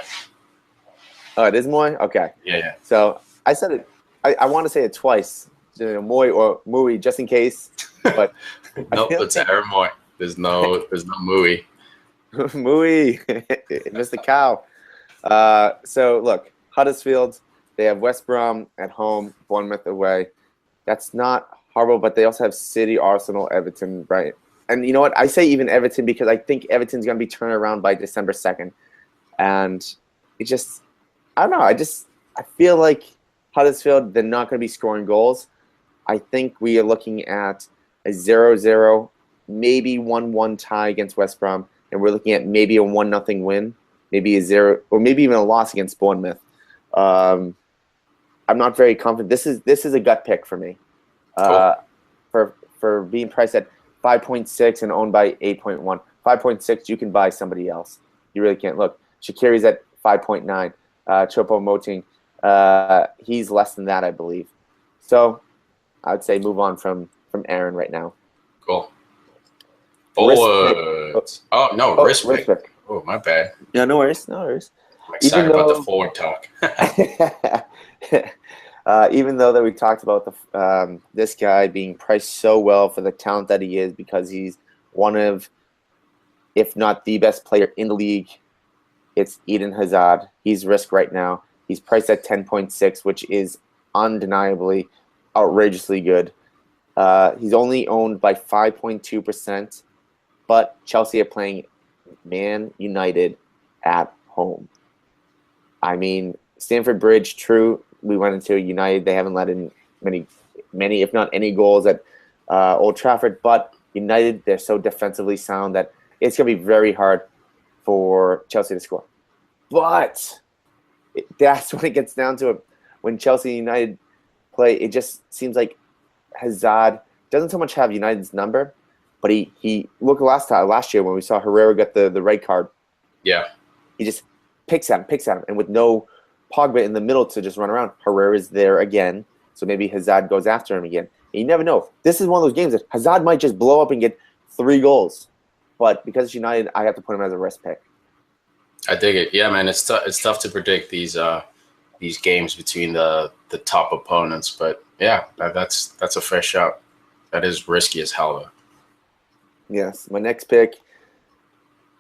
Oh, it is Moy? Okay. Yeah. So I said it. I want to say it twice. Moy or Mooey, just in case. But nope, it's Aaron Moy. There's no Mooey. Mooey, Mr. Cow. So look, Huddersfield, they have West Brom at home, Bournemouth away. That's not horrible, but they also have City, Arsenal, Everton, right? And you know what? I say even Everton because I think Everton's going to be turned around by December 2nd. And it just, I don't know. I feel like Huddersfield, they're not going to be scoring goals. I think we are looking at a 0-0, maybe 1-1 tie against West Brom. And we're looking at maybe a 1-0 win, maybe a 0, or maybe even a loss against Bournemouth. I'm not very confident. This is a gut pick for me. For being priced at 5.6 and owned by 8.1. 5.6, you can buy somebody else. You really can't. Look, Shaqiri's at 5.9. Chopo Moting, he's less than that, I believe. So I would say move on from Aaron right now. Cool. Risk pick. Oh, my bad. Yeah, no worries. I'm excited about the forward talk. Even though that we talked about this guy being priced so well for the talent that he is, because he's one of, if not the best player in the league, it's Eden Hazard. He's risk right now. He's priced at 10.6, which is undeniably outrageously good. He's only owned by 5.2%, but Chelsea are playing Man United at home. I mean, Stamford Bridge, true. We went into United. They haven't let in many, if not any goals at Old Trafford. But United, they're so defensively sound that it's going to be very hard for Chelsea to score. But that's when it gets down to it. When Chelsea and United play, it just seems like Hazard doesn't so much have United's number, but he look last year when we saw Herrera get the red card. Yeah. He just picks at him, and with no Pogba in the middle to just run around, Herrera's there again, so maybe Hazard goes after him again. And you never know. This is one of those games that Hazard might just blow up and get 3 goals. But because it's United, I have to put him as a risk pick. I dig it. Yeah, man, it's tough to predict these games between the top opponents, but yeah, that's a fair shot. That is risky as hell, though. Yes, my next pick.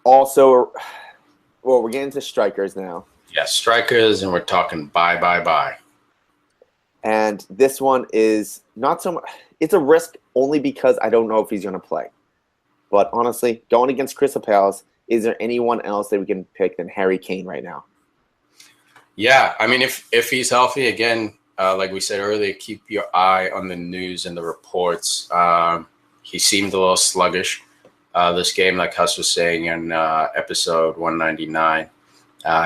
Also, well, we're getting to strikers now. Yeah, strikers, and we're talking buy. And this one is not so much. It's a risk only because I don't know if he's going to play. But honestly, going against Crystal Palace, is there anyone else that we can pick than Harry Kane right now? Yeah, I mean, if he's healthy, again, like we said earlier, keep your eye on the news and the reports. He seemed a little sluggish this game, like Huss was saying in episode 199.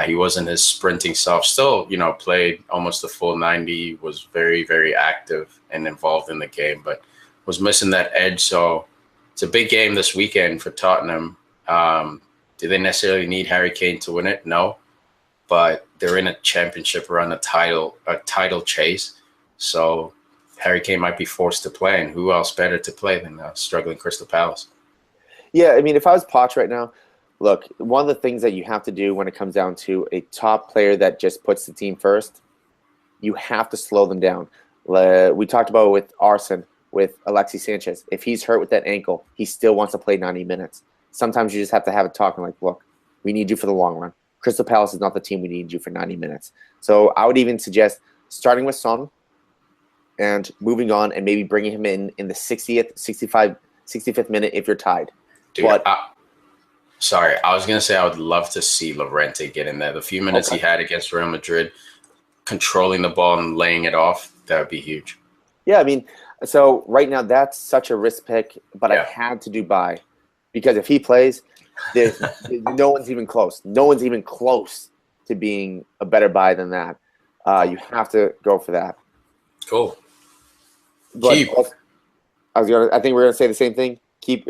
He wasn't his sprinting self. Still, played almost the full 90, was very, very active and involved in the game, but was missing that edge. So it's a big game this weekend for Tottenham. Do they necessarily need Harry Kane to win it? No. But they're in a championship run, a title chase. So Harry Kane might be forced to play, and who else better to play than struggling Crystal Palace? Yeah, I mean, if I was Poch right now, look, one of the things that you have to do when it comes down to a top player that just puts the team first, you have to slow them down. We talked about it with Arson, with Alexis Sanchez. If he's hurt with that ankle, he still wants to play 90 minutes. Sometimes you just have to have a talk and like, look, we need you for the long run. Crystal Palace is not the team we need you for 90 minutes. So I would even suggest starting with Son and moving on and maybe bringing him in the 60th, 65th minute if you're tied. Dude, sorry, I was going to say I would love to see Llorente get in there. The few minutes he had against Real Madrid, controlling the ball and laying it off, that would be huge. Yeah, I mean, so right now that's such a risk pick, but I had to do buy because if he plays, no one's even close. No one's even close to being a better buy than that. You have to go for that. Cool. But I think we're gonna say the same thing. Keep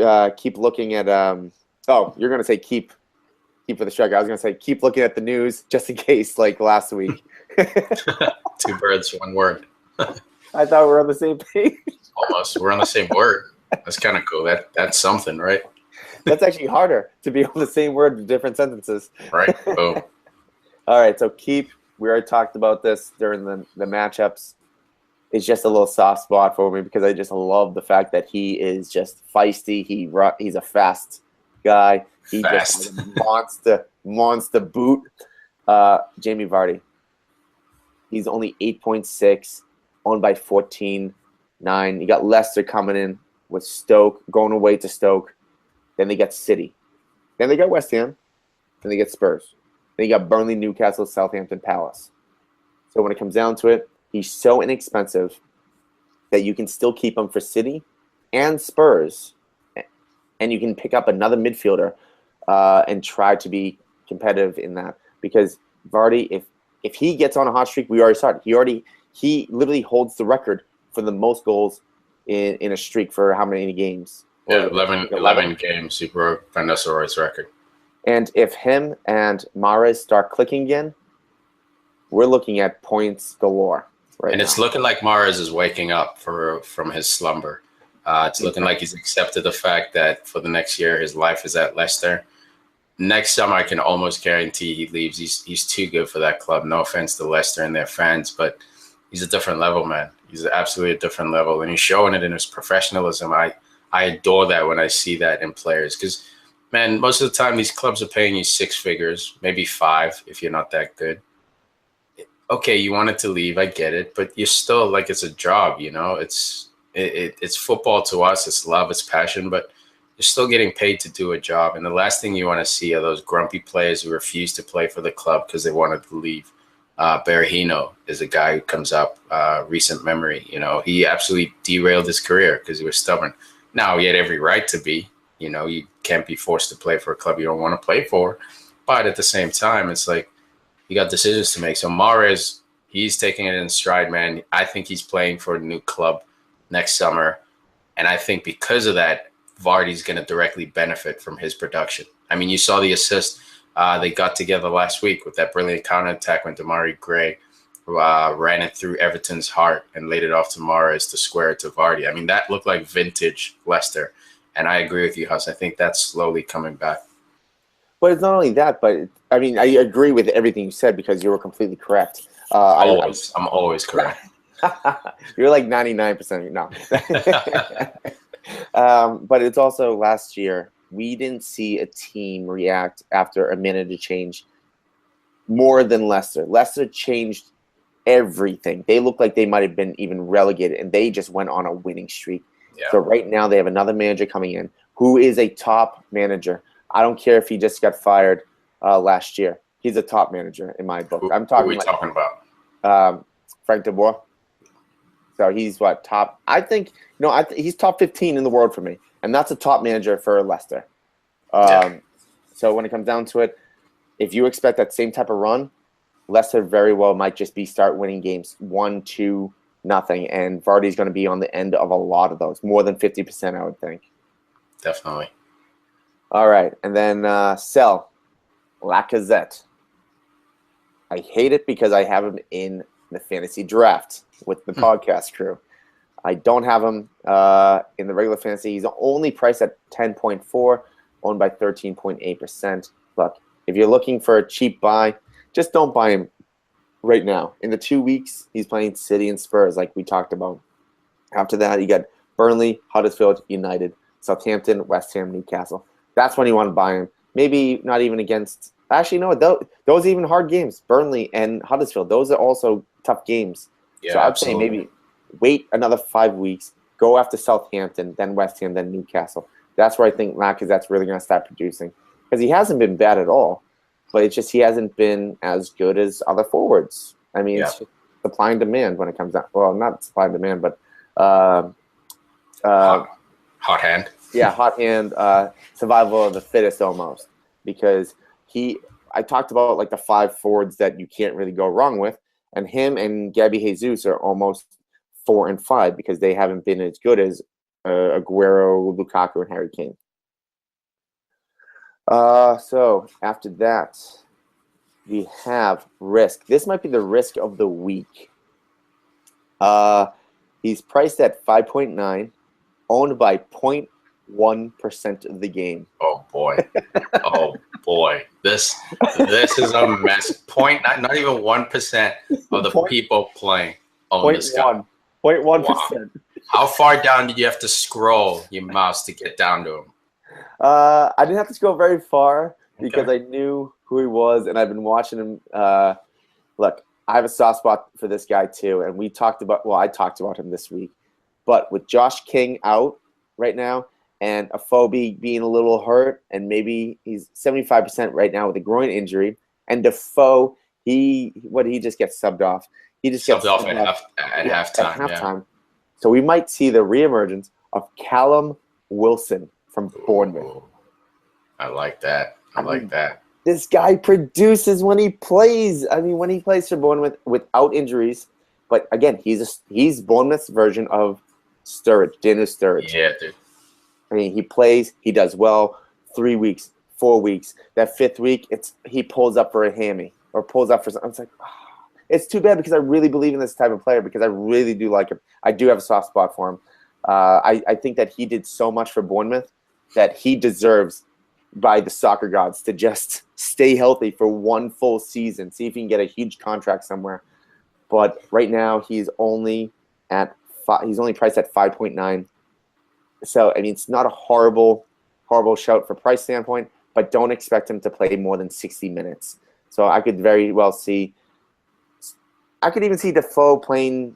looking at. You're gonna say keep for the striker. I was gonna say keep looking at the news just in case, like last week. 2 birds, 1 word. I thought we were on the same page. Almost. We're on the same word. That's kind of cool. That's something, right? That's actually harder to be on the same word with different sentences. Right. Boom. All right. So keep. We already talked about this during the matchups. It's just a little soft spot for me because I just love the fact that he is just feisty. He's a fast guy. He just has a monster boot. Jamie Vardy. He's only 8.6, owned by 14.9. You got Leicester coming in with Stoke, going away to Stoke. Then they got City. Then they got West Ham. Then they get Spurs. Then you got Burnley, Newcastle, Southampton, Palace. So when it comes down to it, he's so inexpensive that you can still keep him for City and Spurs, and you can pick up another midfielder and try to be competitive in that. Because Vardy, if he gets on a hot streak, we already saw it. He literally holds the record for the most goals in a streak for how many games? Yeah, 11 games. He broke Van Nistelrooy's record. And if him and Mahrez start clicking again, we're looking at points galore. Right and it's now. Looking like Mahrez is waking up from his slumber. It's looking like he's accepted the fact that for the next year his life is at Leicester. Next summer, I can almost guarantee he leaves. He's too good for that club. No offense to Leicester and their fans, but he's a different level, man. He's absolutely a different level, and he's showing it in his professionalism. I adore that when I see that in players because, man, most of the time these clubs are paying you 6 figures, maybe 5 if you're not that good. Okay, you wanted to leave, I get it, but you're still like it's a job, you know. It's football to us. It's love, it's passion, but you're still getting paid to do a job. And the last thing you want to see are those grumpy players who refuse to play for the club because they wanted to leave. Berahino is a guy who comes up, recent memory. You know, he absolutely derailed his career because he was stubborn. Now, he had every right to be. You know, you can't be forced to play for a club you don't want to play for. But at the same time, it's like you got decisions to make. So Mahrez, he's taking it in stride, man. I think he's playing for a new club next summer. And I think because of that, Vardy's going to directly benefit from his production. I mean, you saw the assist they got together last week with that brilliant counterattack when Demarai Gray ran it through Everton's heart and laid it off to Mahrez to square it to Vardy. I mean, that looked like vintage Leicester. And I agree with you, Huss. I think that's slowly coming back. But it's not only that, but I mean, I agree with everything you said because you were completely correct. I'm always correct. You're like 99%. No. But it's also last year, we didn't see a team react after a minute of change more than Leicester. Leicester changed everything. They looked like they might have been even relegated, and they just went on a winning streak. Yeah. So right now they have another manager coming in who is a top manager. I don't care if he just got fired last year. He's a top manager in my book. I'm talking. Who are we talking about? Frank de Boer. So he's what, top? I think he's top 15 in the world for me, and that's a top manager for Leicester. So when it comes down to it, if you expect that same type of run, Leicester very well might just start winning games 1-2-0, and Vardy's going to be on the end of a lot of those, more than 50%, I would think. Definitely. All right, and then sell Lacazette. I hate it because I have him in the fantasy draft with the podcast crew. I don't have him in the regular fantasy. He's only priced at 10.4. owned by 13.8%. Look, if you're looking for a cheap buy, just don't buy him right now. In the 2 weeks, he's playing City and Spurs, like we talked about. After that, you got Burnley, Huddersfield, United, Southampton, West Ham, Newcastle. That's when you want to buy him. Maybe not even against – actually, no, those are even hard games. Burnley and Huddersfield, those are also tough games. Yeah, so I'd absolutely. say maybe wait another 5 weeks, go after Southampton, then West Ham, then Newcastle. That's where I think Lacazette's really going to start producing. Because he hasn't been bad at all, but it's just he hasn't been as good as other forwards. I mean, it's just supply and demand when it comes down. Well, not supply and demand, but hot hand. Yeah, hot hand, survival of the fittest almost. Because I talked about like the 5 forwards that you can't really go wrong with, and him and Gabby Jesus are almost 4 and 5 because they haven't been as good as Aguero, Lukaku, and Harry Kane. So after that, we have risk. This might be the risk of the week. He's priced at 5.9, owned by 0.1% of the game. Oh boy. Oh boy. This is a mess. 0.9, not even 1% of the people playing own this guy. 0.1%. Wow. How far down did you have to scroll your mouse to get down to him? I didn't have to go very far because I knew who he was, and I've been watching him. Look, I have a soft spot for this guy too, and I talked about him this week. But with Josh King out right now and Afobe being a little hurt, and maybe he's 75% right now with a groin injury, and Defoe, he just gets subbed off. He just gets subbed off at halftime. Yeah. So we might see the reemergence of Callum Wilson from Bournemouth. Ooh, I like that. I like that. This guy produces when he plays. I mean, when he plays for Bournemouth without injuries. But again, he's Bournemouth's version of Sturridge, Daniel Sturridge. Yeah, dude. I mean, he plays, he does well. 3 weeks, 4 weeks. That 5th week, he pulls up for a hammy or pulls up for something. It's like, it's too bad because I really believe in this type of player because I really do like him. I do have a soft spot for him. I think that he did so much for Bournemouth that he deserves by the soccer gods to just stay healthy for one full season, see if he can get a huge contract somewhere. But right now he's only priced at 5.9. So I mean, it's not a horrible shout for price standpoint, but don't expect him to play more than 60 minutes. So I could very well see. I could even see Defoe playing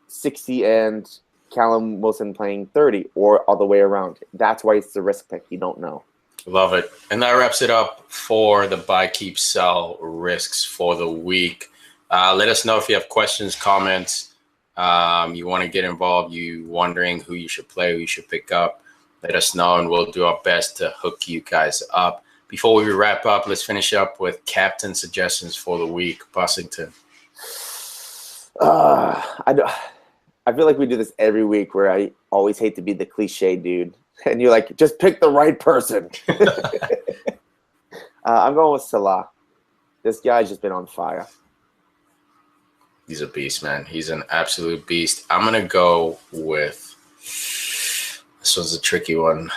60 and Callum Wilson playing 30, or all the way around. That's why it's the risk pick. You don't know. Love it. And that wraps it up for the buy, keep, sell risks for the week. Let us know if you have questions, comments, you want to get involved, you wondering who you should play, who you should pick up. Let us know, and we'll do our best to hook you guys up. Before we wrap up, let's finish up with captain suggestions for the week. Bussington. I feel like we do this every week where I always hate to be the cliche dude. And you're like, just pick the right person. I'm going with Salah. This guy's just been on fire. He's a beast, man. He's an absolute beast. I'm going to go with – this one's a tricky one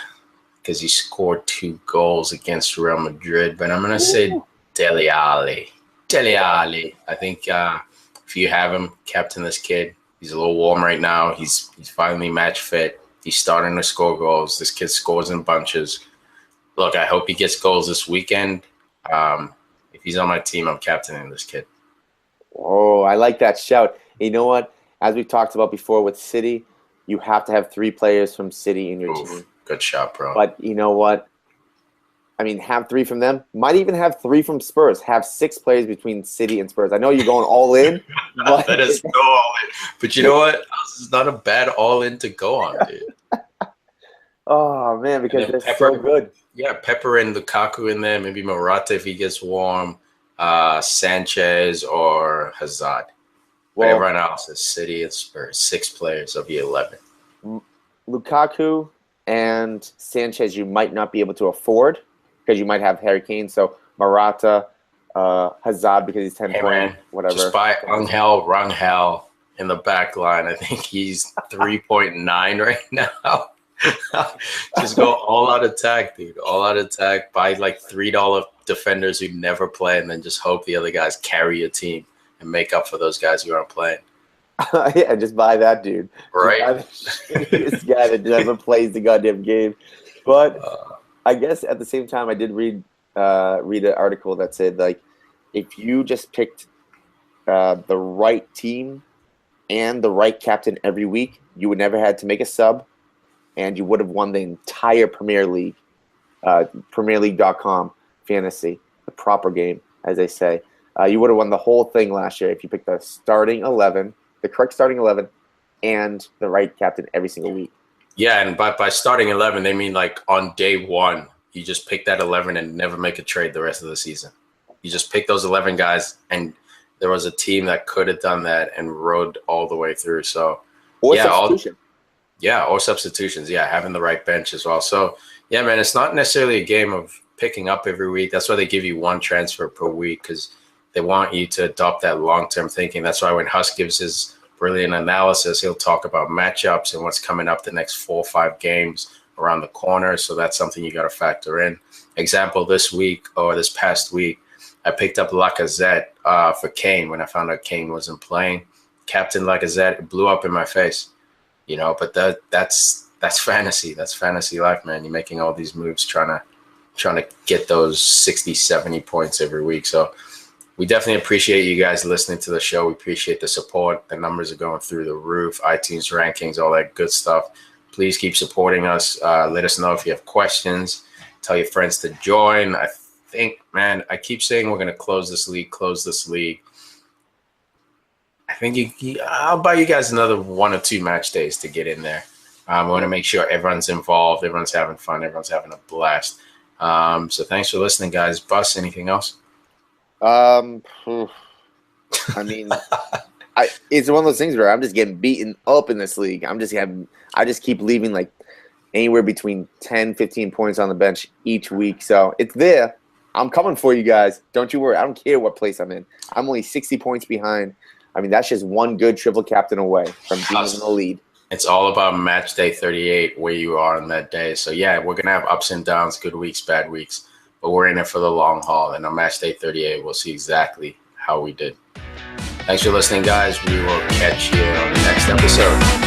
because he scored 2 goals against Real Madrid. But I'm going to say Dele Alli. Dele Alli. I think if you have him, captain this kid. He's a little warm right now. He's finally match fit. He's starting to score goals. This kid scores in bunches. Look, I hope he gets goals this weekend. If he's on my team, I'm captaining this kid. Oh, I like that shout. You know what? As we've talked about before with City, you have to have 3 players from City in your team. Good shot, bro. But you know what? I mean, have 3 from them. Might even have 3 from Spurs. Have 6 players between City and Spurs. I know you're going all in. But Let us go all in. But you know what? It's not a bad all in to go on, dude. Oh, man, because they're so good. Yeah, Pepper and Lukaku in there. Maybe Morata if he gets warm. Sanchez or Hazard. Well, everyone else is City and Spurs. 6 players of the 11. Lukaku and Sanchez you might not be able to afford because you might have Harry Kane. So Morata, Hazard because he's 10 point, whatever. Just buy Rangel in the back line. I think he's 3.9 right now. Just go all out attack, dude. All out attack. Buy like $3 defenders who never play, and then just hope the other guys carry your team and make up for those guys who aren't playing. Yeah, just buy that dude. Right. Buy the shittiest guy that never plays the goddamn game. But I guess at the same time, I did read an article that said, like, if you just picked the right team and the right captain every week, you would never had to make a sub, and you would have won the entire Premier League, PremierLeague.com fantasy, the proper game, as they say. You would have won the whole thing last year if you picked the starting 11, the correct starting 11, and the right captain every single week. Yeah, and by starting 11, they mean like on day one, you just pick that 11 and never make a trade the rest of the season. You just pick those 11 guys, and there was a team that could have done that and rode all the way through. So, Or substitution. Or substitutions. Yeah, having the right bench as well. So, yeah, man, it's not necessarily a game of picking up every week. That's why they give you one transfer per week, because they want you to adopt that long-term thinking. That's why when Huss gives his brilliant analysis, he'll talk about matchups and what's coming up the next 4 or 5 games around the corner. So that's something you got to factor in. Example, this past week, I picked up Lacazette for Kane when I found out Kane wasn't playing. Captain Lacazette, it blew up in my face, but that's fantasy. That's fantasy life, man. You're making all these moves trying to get those 60, 70 points every week. So we definitely appreciate you guys listening to the show. We appreciate the support. The numbers are going through the roof, iTunes rankings, all that good stuff. Please keep supporting us. Let us know if you have questions. Tell your friends to join. I think, man, I keep saying we're going to close this league. I think I'll buy you guys another 1 or 2 match days to get in there. We want to make sure everyone's involved, everyone's having fun, everyone's having a blast. So thanks for listening, guys. Bus, anything else? I mean, it's one of those things where I'm just getting beaten up in this league. I just keep leaving like anywhere between 10, 15 points on the bench each week. So it's there. I'm coming for you guys. Don't you worry. I don't care what place I'm in. I'm only 60 points behind. I mean, that's just one good triple captain away from being in the lead. It's all about match day 38, where you are on that day. So, yeah, we're going to have ups and downs, good weeks, bad weeks. But we're in it for the long haul. And on match day 38, we'll see exactly how we did. Thanks for listening, guys. We will catch you on the next episode.